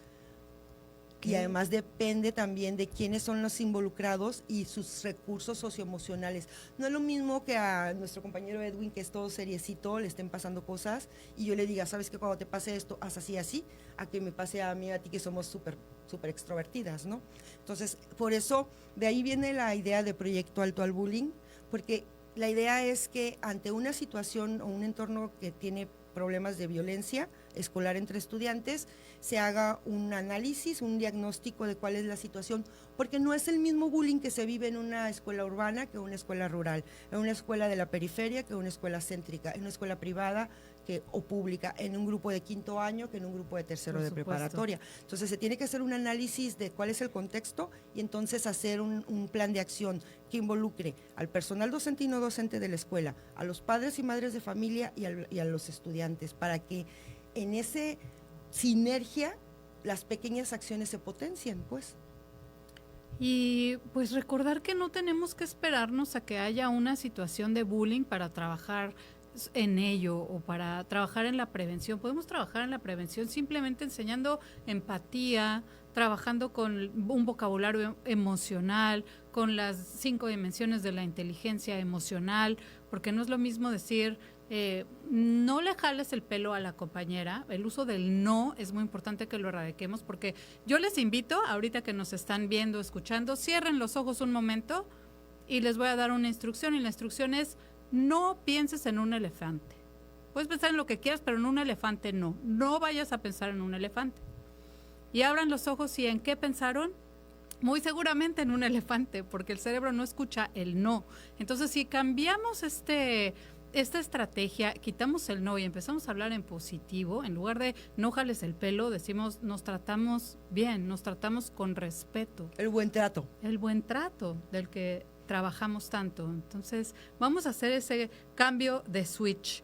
Y además depende también de quiénes son los involucrados y sus recursos socioemocionales. No es lo mismo que a nuestro compañero Edwin, que es todo seriecito, le estén pasando cosas y yo le diga, ¿sabes qué? Cuando te pase esto, haz así, así, a que me pase a mí, a ti, que somos súper extrovertidas, ¿no? Entonces, por eso, de ahí viene la idea de Proyecto Alto al Bullying, porque la idea es que ante una situación o un entorno que tiene problemas de violencia escolar entre estudiantes, se haga un análisis, un diagnóstico de cuál es la situación, porque no es el mismo bullying que se vive en una escuela urbana que en una escuela rural, en una escuela de la periferia que en una escuela céntrica, en una escuela privada o pública, en un grupo de 5º año que en un grupo de 3º de preparatoria. Entonces se tiene que hacer un análisis de cuál es el contexto y entonces hacer un plan de acción que involucre al personal docente y no docente de la escuela, a los padres y madres de familia y a los estudiantes, para que en ese sinergia las pequeñas acciones se potencien, pues. Y pues recordar que no tenemos que esperarnos a que haya una situación de bullying para trabajar en ello o para trabajar en la prevención. Podemos trabajar en la prevención simplemente enseñando empatía, trabajando con un vocabulario emocional, con las 5 dimensiones de la inteligencia emocional, porque no es lo mismo decir no le jales el pelo a la compañera. El uso del no es muy importante que lo erradiquemos, porque yo les invito, ahorita que nos están viendo, escuchando, cierren los ojos un momento y les voy a dar una instrucción, y la instrucción es: no pienses en un elefante. Puedes pensar en lo que quieras, pero en un elefante no. No vayas a pensar en un elefante. Y abran los ojos, ¿y en qué pensaron? Muy seguramente en un elefante, porque el cerebro no escucha el no. Entonces, si cambiamos esta estrategia, quitamos el no y empezamos a hablar en positivo, en lugar de no jales el pelo, decimos nos tratamos bien, nos tratamos con respeto. El buen trato. El buen trato del que trabajamos tanto. Entonces, vamos a hacer ese cambio de switch.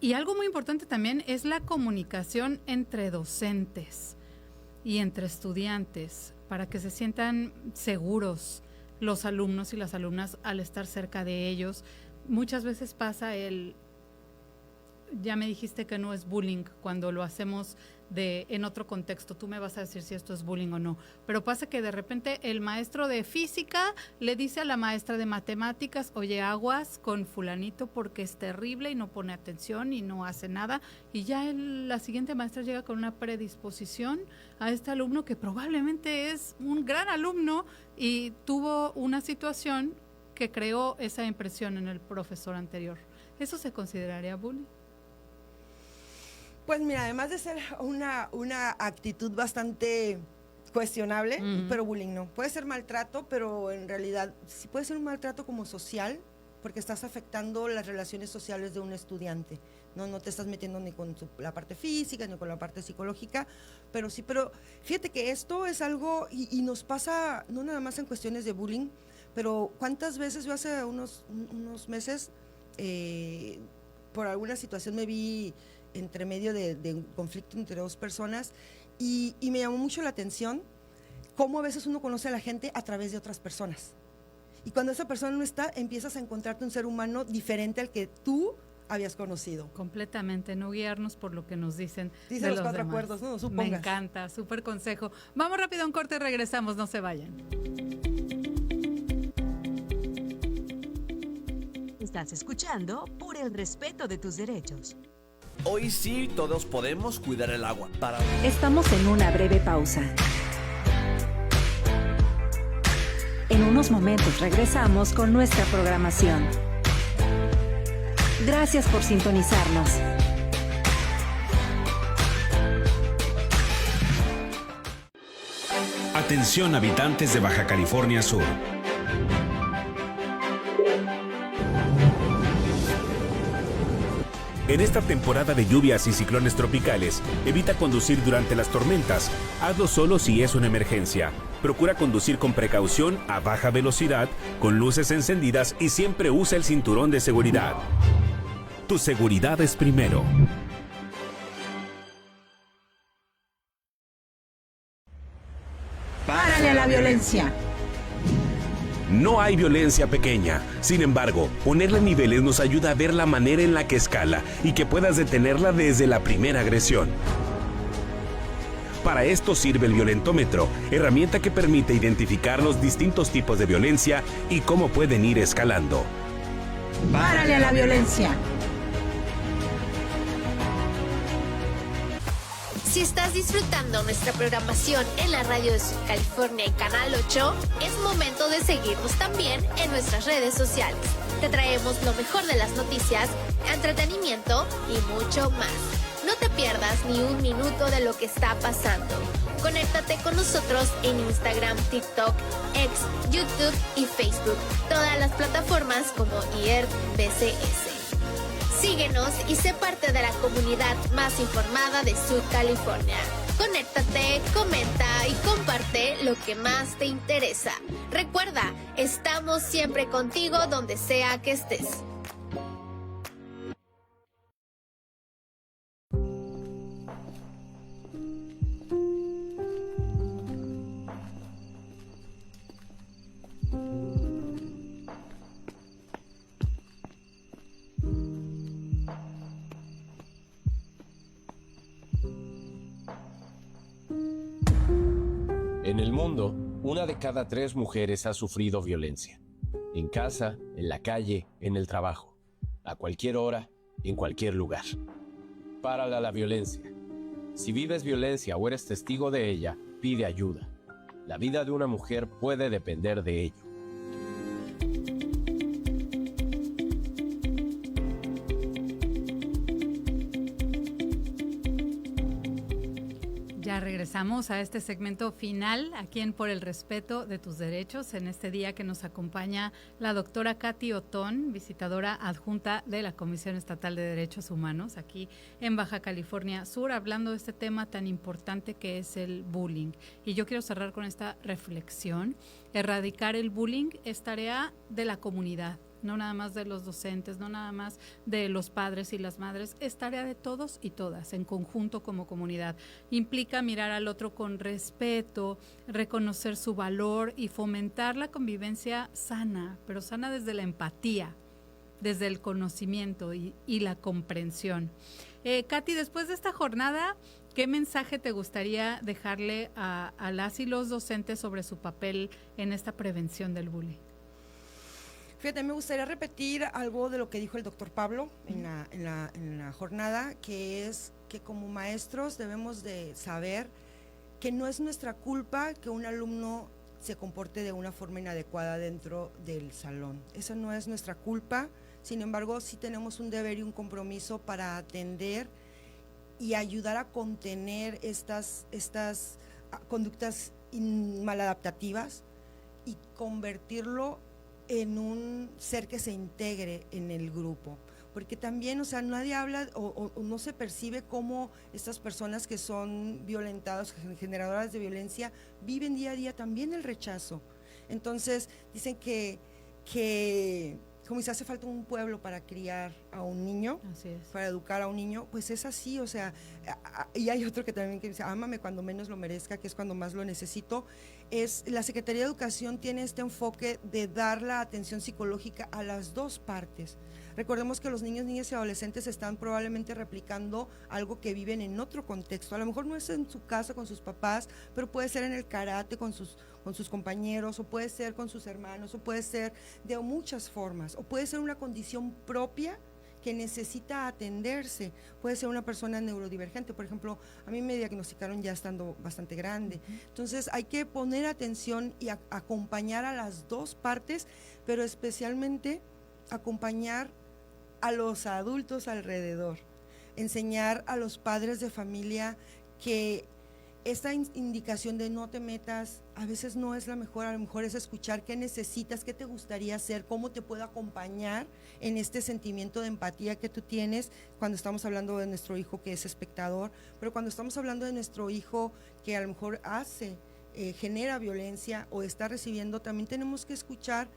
Y algo muy importante también es la comunicación entre docentes y entre estudiantes, para que se sientan seguros los alumnos y las alumnas al estar cerca de ellos. Muchas veces pasa ya me dijiste que no es bullying cuando lo hacemos en otro contexto, tú me vas a decir si esto es bullying o no, pero pasa que de repente el maestro de física le dice a la maestra de matemáticas, oye, aguas con fulanito porque es terrible y no pone atención y no hace nada, y ya la siguiente maestra llega con una predisposición a este alumno que probablemente es un gran alumno y tuvo una situación que creó esa impresión en el profesor anterior. ¿Eso se consideraría bullying? Pues mira, además de ser una actitud bastante cuestionable, pero bullying no. Puede ser maltrato, pero en realidad sí puede ser un maltrato como social, porque estás afectando las relaciones sociales de un estudiante. No te estás metiendo ni con la parte física, ni con la parte psicológica, pero sí, pero fíjate que esto es algo, y nos pasa no nada más en cuestiones de bullying, pero cuántas veces yo hace unos meses, por alguna situación me vi entre medio de un conflicto entre 2 personas y me llamó mucho la atención cómo a veces uno conoce a la gente a través de otras personas. Y cuando esa persona no está, empiezas a encontrarte un ser humano diferente al que tú habías conocido. Completamente, no guiarnos por lo que nos dicen. Dicen los 4 acuerdos, ¿no? Supongas. Me encanta, súper consejo. Vamos rápido a un corte y regresamos, no se vayan. Estás escuchando Por el Respeto de tus Derechos. Hoy sí todos podemos cuidar el agua. Estamos en una breve pausa. En unos momentos regresamos con nuestra programación. Gracias por sintonizarnos. Atención habitantes de Baja California Sur. En esta temporada de lluvias y ciclones tropicales, evita conducir durante las tormentas. Hazlo solo si es una emergencia. Procura conducir con precaución, a baja velocidad, con luces encendidas y siempre usa el cinturón de seguridad. Tu seguridad es primero. Párale a la violencia. No hay violencia pequeña. Sin embargo, ponerle niveles nos ayuda a ver la manera en la que escala y que puedas detenerla desde la primera agresión. Para esto sirve el violentómetro, herramienta que permite identificar los distintos tipos de violencia y cómo pueden ir escalando. Párale a la violencia. Si estás disfrutando nuestra programación en la radio de California y Canal 8, es momento de seguirnos también en nuestras redes sociales. Te traemos lo mejor de las noticias, entretenimiento y mucho más. No te pierdas ni un minuto de lo que está pasando. Conéctate con nosotros en Instagram, TikTok, X, YouTube y Facebook. Todas las plataformas como IERBCS. Síguenos y sé parte de la comunidad más informada de Sud California. Conéctate, comenta y comparte lo que más te interesa. Recuerda, estamos siempre contigo donde sea que estés. En el mundo, 1 de cada 3 mujeres ha sufrido violencia. En casa, en la calle, en el trabajo. A cualquier hora, en cualquier lugar. Párale a la violencia. Si vives violencia o eres testigo de ella, pide ayuda. La vida de una mujer puede depender de ello. Ya regresamos a este segmento final aquí en Por el Respeto de tus Derechos, en este día que nos acompaña la doctora Katy Otón, visitadora adjunta de la Comisión Estatal de Derechos Humanos aquí en Baja California Sur, hablando de este tema tan importante que es el bullying. Y yo quiero cerrar con esta reflexión. Erradicar el bullying es tarea de la comunidad, no nada más de los docentes, no nada más de los padres y las madres, es tarea de todos y todas, en conjunto como comunidad. Implica mirar al otro con respeto, reconocer su valor y fomentar la convivencia sana, pero sana desde la empatía, desde el conocimiento y la comprensión. Katy, después de esta jornada, ¿qué mensaje te gustaría dejarle a las y los docentes sobre su papel en esta prevención del bullying? Fíjate, me gustaría repetir algo de lo que dijo el doctor Pablo en la jornada, que es que como maestros debemos de saber que no es nuestra culpa que un alumno se comporte de una forma inadecuada dentro del salón. Esa no es nuestra culpa, sin embargo sí tenemos un deber y un compromiso para atender y ayudar a contener estas conductas maladaptativas y convertirlo en un ser que se integre en el grupo, porque también, o sea, nadie habla o no se percibe cómo estas personas que son violentadas, generadoras de violencia, viven día a día también el rechazo. Entonces, dicen que como si hace falta un pueblo para criar a un niño, para educar a un niño, pues es así, o sea, y hay otro que también que dice, ámame cuando menos lo merezca, que es cuando más lo necesito. La Secretaría de Educación tiene este enfoque de dar la atención psicológica a las dos partes. Recordemos que los niños, niñas y adolescentes están probablemente replicando algo que viven en otro contexto. A lo mejor no es en su casa con sus papás, pero puede ser en el karate con sus compañeros, o puede ser con sus hermanos, o puede ser de muchas formas, o puede ser una condición propia que necesita atenderse. Puede ser una persona neurodivergente, por ejemplo, a mí me diagnosticaron ya estando bastante grande. Entonces hay que poner atención y acompañar a las dos partes, pero especialmente acompañar a los adultos alrededor, enseñar a los padres de familia que esta indicación de no te metas a veces no es la mejor. A lo mejor es escuchar qué necesitas, qué te gustaría hacer, cómo te puedo acompañar en este sentimiento de empatía que tú tienes cuando estamos hablando de nuestro hijo que es espectador, pero cuando estamos hablando de nuestro hijo que a lo mejor genera violencia o está recibiendo, también tenemos que escuchar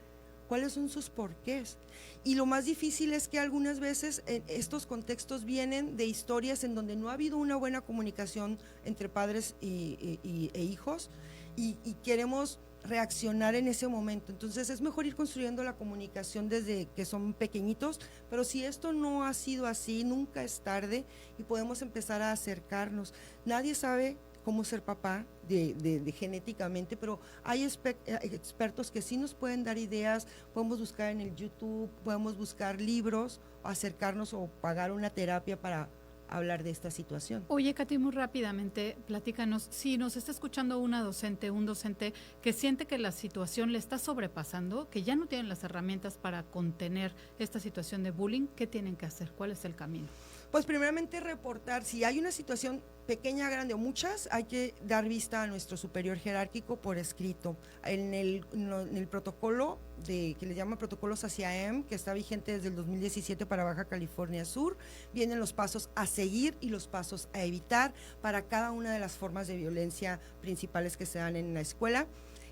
cuáles son sus porqués. Y lo más difícil es que algunas veces estos contextos vienen de historias en donde no ha habido una buena comunicación entre padres e hijos y queremos reaccionar en ese momento. Entonces es mejor ir construyendo la comunicación desde que son pequeñitos, pero si esto no ha sido así, nunca es tarde y podemos empezar a acercarnos. Nadie sabe cómo ser papá de genéticamente, pero hay expertos que sí nos pueden dar ideas. Podemos buscar en el YouTube, podemos buscar libros, acercarnos o pagar una terapia para hablar de esta situación. Oye, Katy, muy rápidamente, platícanos, si nos está escuchando un docente que siente que la situación le está sobrepasando, que ya no tienen las herramientas para contener esta situación de bullying, ¿qué tienen que hacer? ¿Cuál es el camino? Pues primeramente reportar, si hay una situación pequeña, grande o muchas, hay que dar vista a nuestro superior jerárquico por escrito. En el protocolo que le llaman protocolo SACIAEM, que está vigente desde el 2017 para Baja California Sur, vienen los pasos a seguir y los pasos a evitar para cada una de las formas de violencia principales que se dan en la escuela.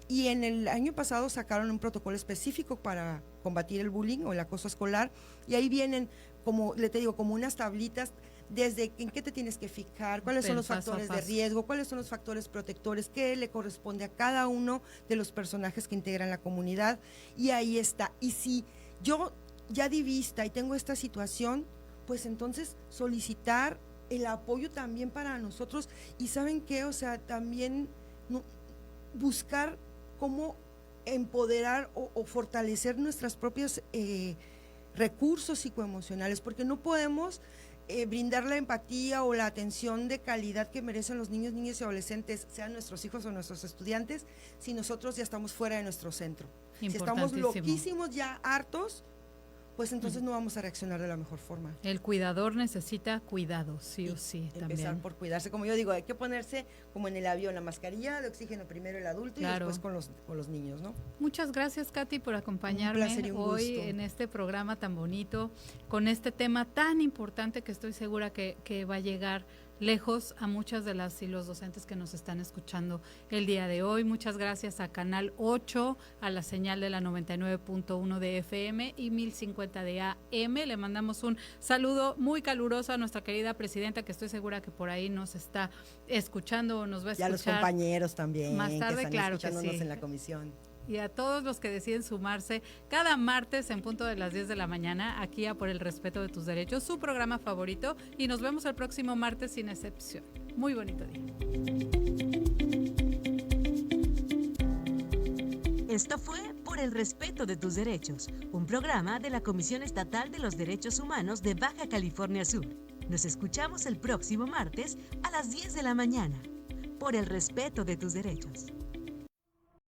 Y en el año pasado sacaron un protocolo específico para combatir el bullying o el acoso escolar, y ahí vienen, como le te digo, como unas tablitas desde en qué te tienes que fijar, cuáles son los factores de riesgo, cuáles son los factores protectores, qué le corresponde a cada uno de los personajes que integran la comunidad, y ahí está. Y si yo ya di vista y tengo esta situación, pues entonces solicitar el apoyo también para nosotros. Y ¿saben qué? O sea, también buscar cómo empoderar o fortalecer nuestras propias recursos psicoemocionales, porque no podemos brindar la empatía o la atención de calidad que merecen los niños, niñas y adolescentes, sean nuestros hijos o nuestros estudiantes, si nosotros ya estamos fuera de nuestro centro. Si estamos loquísimos, ya hartos, pues entonces no vamos a reaccionar de la mejor forma. El cuidador necesita cuidado, sí o sí. Empezar también por cuidarse, como yo digo, hay que ponerse como en el avión, la mascarilla de oxígeno primero el adulto, claro, y después con los niños, ¿no? Muchas gracias, Katy, por acompañarme hoy en este programa tan bonito, con este tema tan importante que estoy segura que va a llegar lejos a muchas de las y los docentes que nos están escuchando el día de hoy. Muchas gracias a Canal 8, a la señal de la 99.1 de FM y 1050 de AM. Le mandamos un saludo muy caluroso a nuestra querida presidenta, que estoy segura que por ahí nos está escuchando o nos va a escuchar. Y a los compañeros también, más tarde, que están claro que sí, en la comisión. Y a todos los que deciden sumarse cada martes en punto de las 10 de la mañana aquí a Por el Respeto de Tus Derechos, su programa favorito, y nos vemos el próximo martes sin excepción. Muy bonito día. Esto fue Por el Respeto de Tus Derechos, un programa de la Comisión Estatal de los Derechos Humanos de Baja California Sur. Nos escuchamos el próximo martes a las 10 de la mañana. Por el Respeto de Tus Derechos.